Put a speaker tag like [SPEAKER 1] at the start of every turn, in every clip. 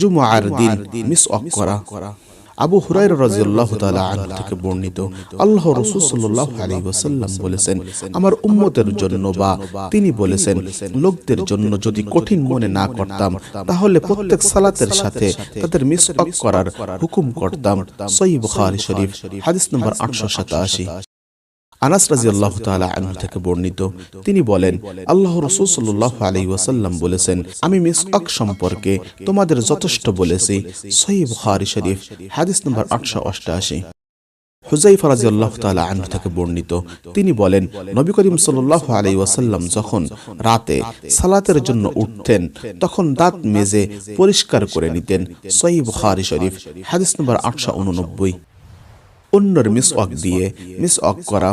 [SPEAKER 1] জুমআর দিন মিসওয়াক করা। আবু হুরায়রা রাদিয়াল্লাহু তাআলা আনহু থেকে বর্ণিত, আল্লাহ রাসূল সাল্লাল্লাহু আলাইহি ওয়াসাল্লাম বলেছেন, আমার উম্মতের জন্য বা তিনি বলেছেন লোকদের জন্য যদি কঠিন মনে না করতাম তাহলে প্রত্যেক সালাতের সাথে তাদের মিসওয়াক করার হুকুম করতাম। সহিহ বুখারী শরীফ, হাদিস নম্বর 887। আনাস রাদিয়াল্লাহু তাআলা আনহু থেকে বর্ণিত, তিনি বলেন, আল্লাহ রাসূল সাল্লাল্লাহু আলাইহি ওয়াসাল্লাম বলেছেন, আমি মিসওয়াক সম্পর্কে তোমাদের যথেষ্ট বলেছি। সহিহ বুখারী শরীফ, হাদিস নম্বর 888। হুযায়ফা রাদিয়াল্লাহু তাআলা আনহু থেকে বর্ণিত, তিনি বলেন, নবী করিম সাল্লাল্লাহু আলাইহি ওয়াসাল্লাম যখন রাতে সালাতের জন্য উঠতেন তখন দাঁত মেজে পরিষ্কার করে নিতেন। সহিহ বুখারী শরীফ, হাদিস নম্বর 889। অন্যের মিসওয়াক দিয়ে মিসওয়াক করা।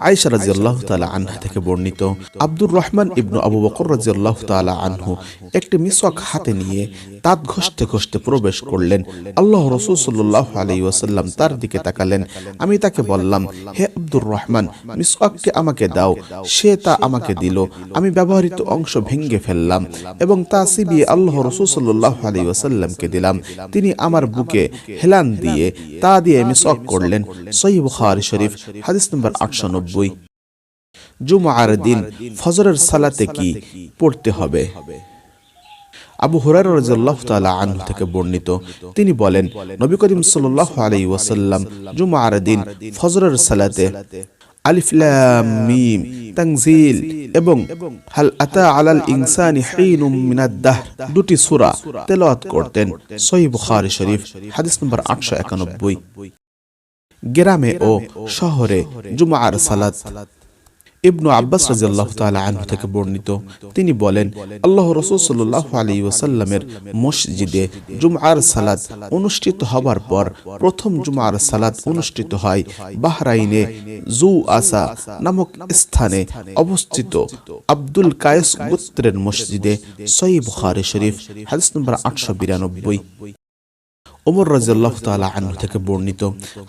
[SPEAKER 1] আয়েশা রাদিয়াল্লাহু তাআলা আনহা থেকে বর্ণিত, আব্দুর রহমান ইবনু আবু বকর রাদিয়াল্লাহু তাআলা আনহু একটি মিসওয়াক হাতে নিয়ে দাঁত ঘষতে ঘষতে প্রবেশ করলেন। আল্লাহ রাসূল সাল্লাল্লাহু আলাইহি ওয়াসাল্লাম তার দিকে তাকালেন। আমি তাকে বললাম, হে আব্দুর রহমান, মিসওয়াকটি আমাকে দাও। সে তা আমাকে দিল। আমি ব্যবহৃত অংশ ভেঙে ফেললাম এবং তা চিবিয়ে আল্লাহ রাসূল সাল্লাল্লাহু আলাইহি ওয়াসাল্লামকে দিলাম। তিনি আমার বুকে হেলান দিয়ে তা দিয়ে মিসওয়াক করলেন। সহিহ বুখারী শরীফ, হাদিস নম্বর 890। জুমআর দিন ফজরের সালাতে কি পড়তে হবে? আবু হুরায়রা রাদিয়াল্লাহু তাআলা আনহু থেকে বর্ণিত, তিনি বলেন, নবী করিম সাল্লাল্লাহু আলাইহি ওয়াসাল্লাম জুমআর দিন ফজরের সালাতে আলিফ লাম মিম তানজিল এবং হাল আতা আলাল ইনসানি হিনুম মিনাদ দাহর দুটি সূরা তেলাওয়াত করতেন। সহিহ বুখারী শরীফ, হাদিস নম্বর 891। গ্রামে ও শহরে জুমআর সালাত। ইবনু আব্বাস রাদিয়াল্লাহু তাআলা আনহু থেকে বর্ণিত, তিনি বলেন, আল্লাহ রাসূল সাল্লাল্লাহু আলাইহি ওয়াসাল্লামের মসজিদে জুমআর সালাত অনুষ্ঠিত হবার পর প্রথম জুমআর সালাত অনুষ্ঠিত হয় বাহরাইনে জু আসা নামক স্থানে অবস্থিত আব্দুল কায়েস গোত্রের মসজিদে। সহিহ বুখারী শরীফ, হাদিস নম্বর 892। ওমর রাদিয়াল্লাহু তাআলা আনহু থেকে বর্ণিত,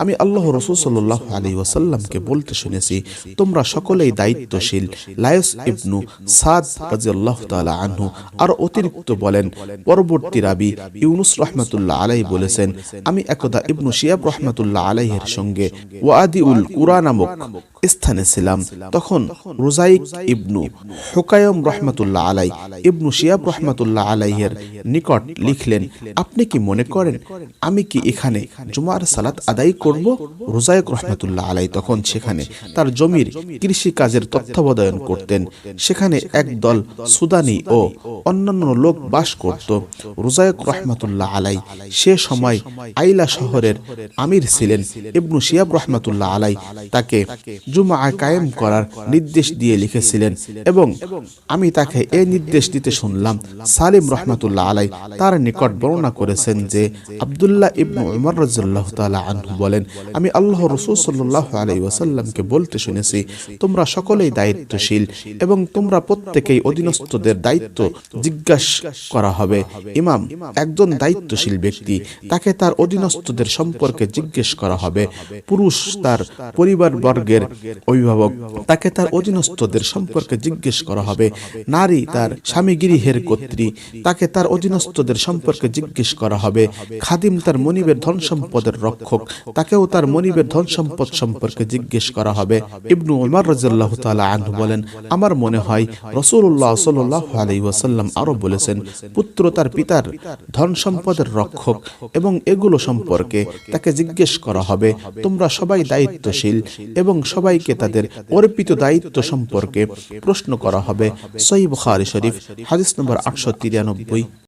[SPEAKER 1] আমি আল্লাহ রাসূল সাল্লাল্লাহু আলাইহি ওয়াসাল্লামকে বলতে শুনেছি, তোমরা সকলেই দায়িত্বশীল। লায়স ইবনু সাদ রাদিয়াল্লাহু তাআলা আনহু আর অতিরিক্ত বলেন, পরবর্তী রাবী ইউনুস রাহমাতুল্লাহ আলাইহি বলেছেন, আমি একদা ইবনু শিহাব রাহমাতুল্লাহ আলাইহির সঙ্গে ওয়াদিউল কুরা নামক স্থানে ছিলাম। তখন রুজাইক ইবনু হুকায়ম রাহমাতুল্লাহ আলাই ইবনু শিহাব রাহমাতুল্লাহ আলাইহির নিকট লিখলেন, আপনি কি মনে করেন আমি কি এখানে জুমার সালাত আদায় করব? রুজাইক রাহমাতুল্লাহ আলাই তখন সেখানে তার জমির কৃষি কাজের তত্ত্বাবধান করতেন। সেখানে একদল সুদানি ও অন্যান্য লোক বাস করত। রুজাইক রাহমাতুল্লাহ আলাই সে সময় আইলা শহরের আমির ছিলেন। ইবনু শিহাব রাহমাতুল্লাহ আলাই তাকে জুমআ কায়েম করার নির্দেশ দিয়ে লিখেছিলেন এবং আমি তাকে এই নির্দেশ দিতে শুনলাম। সালিম রাহমাতুল্লাহ আলাই তার নিকট বর্ণনা করেছেন যে আব্দুল্লাহ ইবনু উমর রাদিয়াল্লাহু তাআলা আনহু বলেন, আমি আল্লাহ রাসূল সাল্লাল্লাহু আলাইহি ওয়াসাল্লামকে বলতে শুনেছি, তোমরা সকলেই দায়িত্বশীল এবং তোমরা প্রত্যেকেই অধীনস্থদের দায়িত্ব জিজ্ঞাসা করা হবে। ইমাম একজন দায়িত্বশীল ব্যক্তি, তাকে তার অধীনস্থদের সম্পর্কে জিজ্ঞেস করা হবে। পুরুষ তার পরিবার বর্গের অভিভাবক, তাকে তার অধীনস্থদের সম্পর্কে জিজ্ঞেস করা হবে। নারী তার স্বামী গৃহের কর্ত্রী, তাকে তার অধীনস্থদের সম্পর্কে জিজ্ঞেস করা হবে। খাদিম তার মনিবের ধন সম্পদের রক্ষক, তাকেও তার মনিবের ধন সম্পদ সম্পর্কে জিজ্ঞেস করা হবে। ইবনু উমর রাদিয়াল্লাহু তাআলা আনহু বলেন, আমার মনে হয় রাসূলুল্লাহ সাল্লাল্লাহু আলাইহি ওয়াসাল্লাম আরো বলেছেন, পুত্র তার পিতার ধন সম্পদের রক্ষক এবং এগুলো সম্পর্কে তাকে জিজ্ঞেস করা হবে। তোমরা সবাই দায়িত্বশীল এবং সবাইকে তাদের অর্পিত দায়িত্ব সম্পর্কে প্রশ্ন করা হবে। সহিহ বুখারী শরীফ, হাদিস নম্বর 893।